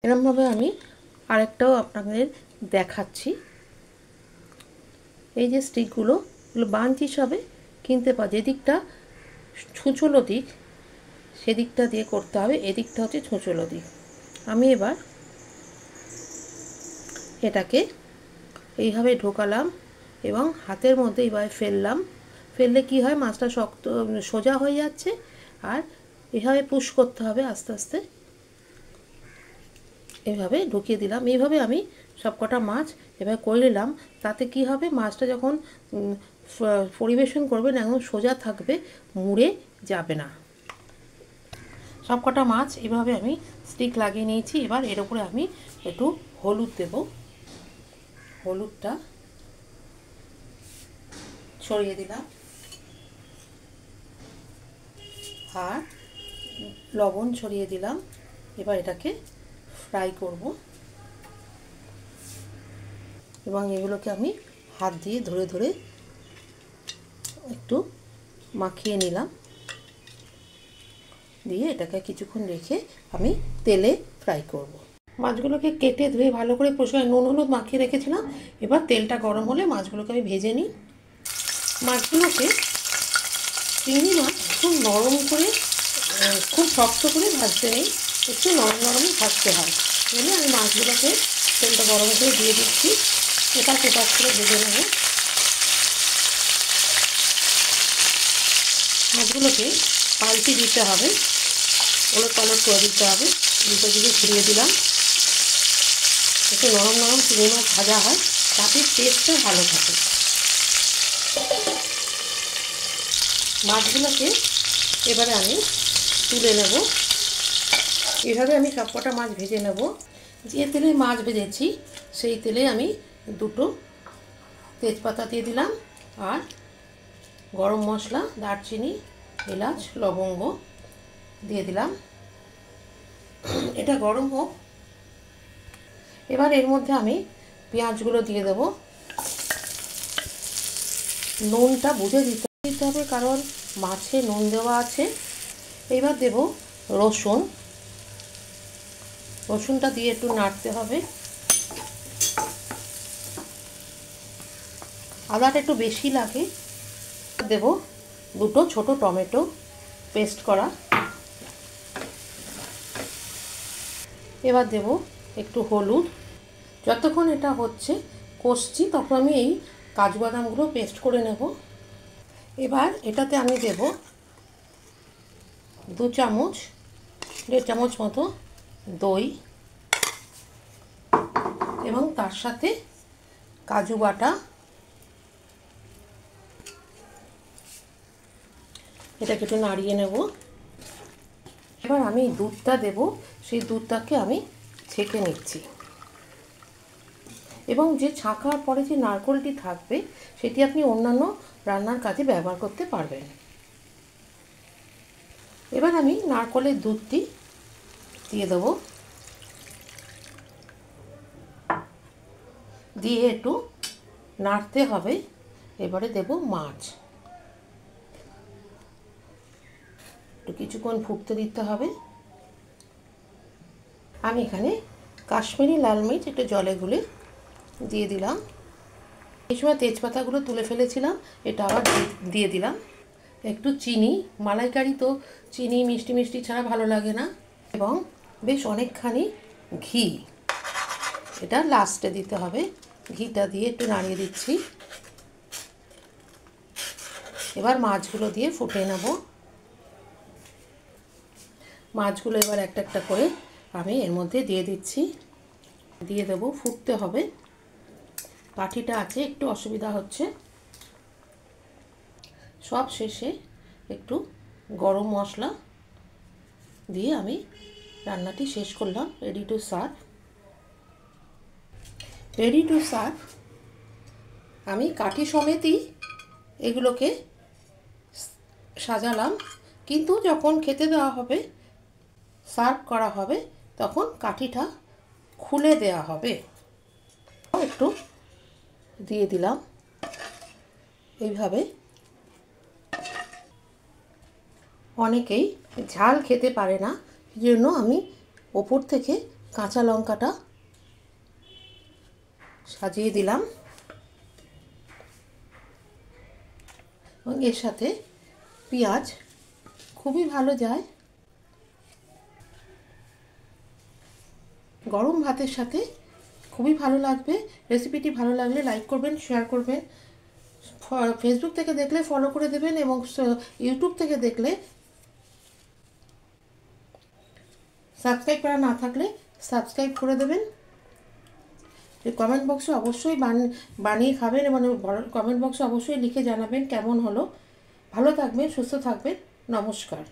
এরকমভাবে আমি আরেকটাও আপনাদের দেখাচ্ছি। এই যে স্টিকগুলো, এগুলো বাঞ্চ হিসাবে কিনতে পাওয়া, যেদিকটা ছুঁচলো দিক সেদিকটা দিয়ে করতে হবে, এদিকটা হচ্ছে ছুঁচলো দিক। আমি এবার এটাকে এইভাবে ঢোকালাম এবং হাতের মধ্যে এইভাবে ফেললাম। ফেললে কি হয়, মাছটা শক্ত সোজা হয়ে যাচ্ছে। আর এভাবে পুশ করতে হবে আস্তে আস্তে, এভাবে ঢুকিয়ে দিলাম। এইভাবে আমি সবকটা মাছ এভাবে করে নিলাম। তাতে কি হবে, মাছটা যখন পরিবেশন করবেন একদম সোজা থাকবে, মুড়ে যাবে না। সবকটা মাছ এভাবে আমি স্টিক লাগিয়ে নিয়েছি। এবার এর উপরে আমি একটু হলুদ দেব, হলুদটা ছড়িয়ে দিলাম আর লবণ ছড়িয়ে দিলাম। এবার এটাকে ফ্রাই করব এবং এগুলোকে আমি হাত দিয়ে ধরে ধরে একটু মাখিয়ে নিলাম। দিয়ে এটাকে কিছুক্ষণ রেখে আমি তেলে ফ্রাই করব। মাছগুলোকে কেটে ধুয়ে ভালো করে পরিষ্কার নুন হলুদ মাখিয়ে রেখেছিলাম। এবার তেলটা গরম হলে মাছগুলোকে আমি ভেজে নিই। মাছগুলোকে, চিংড়ি মাছ খুব নরম করে, খুব শক্ত করে ভাজতে নেই, একটু নরম নরমই ভাজতে হয়। বলে আমি মাছগুলোকে তেলটা গরম করে দিয়ে দিচ্ছি। এপাশ ওপাশ করে ভেজে নেব। মাছগুলোকে পাল্টি দিতে হবে, ওলট পালট করে দিতে হবে। দুটো দিকে ঘুরিয়ে দিলাম। একটু নরম নরম চিংড়ি মাছ ভাজা হয়, তাতে টেস্টটা ভালো থাকে। মাছগুলোকে এবারে আমি তুলে নেব। এভাবে আমি সবকটা মাছ ভেজে নেব। যে তেলে মাছ ভেজেছি সেই তেলে আমি দুটো তেজপাতা দিয়ে দিলাম আর গরম মশলা, দারচিনি, এলাচ, লবঙ্গ দিয়ে দিলাম। এটা গরম হোক। এবার এর মধ্যে আমি পেঁয়াজগুলো দিয়ে দেব। নুনটা বুঝে দিতে হবে, কারণ মাছে নুন দেওয়া আছে। এবার দেব রসুন। রসুনটা দিয়ে একটু নাড়তে হবে। আদাটা একটু বেশি লাগে। দেব দুটো ছোট টমেটো পেস্ট করা। এবার দেব একটু হলুদ। যতক্ষণ এটা হচ্ছে কষছি তখন আমি এই কাজু বাদামগুলো পেস্ট করে নেব। এবার এটাতে আমি দেব 2 চামচ, 1.5 চামচ মতো দই এবং তার সাথে কাজু বাটা। এটাকে একটু নাড়িয়ে নেব। এবার আমি দুধটা দেব, সেই দুধটাকে আমি ছেঁকে নিচ্ছি এবং যে ছাঁকার পরে যে নারকেলটি থাকবে সেটি আপনি অন্যান্য রান্নার কাজে ব্যবহার করতে পারবেন। এবার আমি নারকেলের দুধটি দিয়ে দেব, দিয়ে একটু নাড়তে হবে। এবারে দেব মাছ, একটু কিছুক্ষণ ফুটতে দিতে হবে। আমি এখানে কাশ্মীরি লাল মির্চ একটু জলে গুলে দিয়ে দিলাম। এই সময় তেজপাতাগুলো তুলে ফেলেছিলাম, এটা আবার দিয়ে দিলাম। একটু চিনি, মালাইকারি তো চিনি মিষ্টি মিষ্টি ছাড়া ভালো লাগে না। এবং বেশ অনেকখানি ঘি, এটা লাস্টে দিতে হবে। ঘিটা দিয়ে একটু নাড়িয়ে দিচ্ছি। এবার মাছগুলো দিয়ে ফুটিয়ে নেব। মাছগুলো এবার একটা একটা করে আমি এর মধ্যে দিয়ে দিচ্ছি, দিয়ে দেবো। ফুটতে হবে, কাঠিটা আছে একটু অসুবিধা হচ্ছে। সব শেষে একটু গরম মশলা দিয়ে আমি রান্নাটি শেষ করলাম। Ready to serve. Ready to serve. আমি কাঠি সমেতই এগুলোকে সাজালাম, কিন্তু যখন খেতে দেওয়া হবে, সার্ভ করা হবে, তখন কাঠিটা খুলে দেওয়া হবে। একটু দিয়ে দিলাম এইভাবে। অনেকেই ঝাল খেতে পারে না, জন্য আমি ওপর থেকে কাঁচা লঙ্কাটা সাজিয়ে দিলাম এবং এর সাথে পেঁয়াজ খুবই ভালো যায় গরম ভাতের সাথে, খুবই ভালো লাগবে। রেসিপিটি ভালো লাগলে লাইক করবেন, শেয়ার করবেন। ফেসবুক থেকে দেখলে ফলো করে দেবেন এবং ইউটিউব থেকে দেখলে সাবস্ক্রাইব করা না থাকলে সাবস্ক্রাইব করে দেবেন। কমেন্ট বক্সে অবশ্যই বানিয়ে খাবেন এবং কমেন্ট বক্সে অবশ্যই লিখে জানাবেন কেমন হলো। ভালো থাকবেন, সুস্থ থাকবেন। নমস্কার।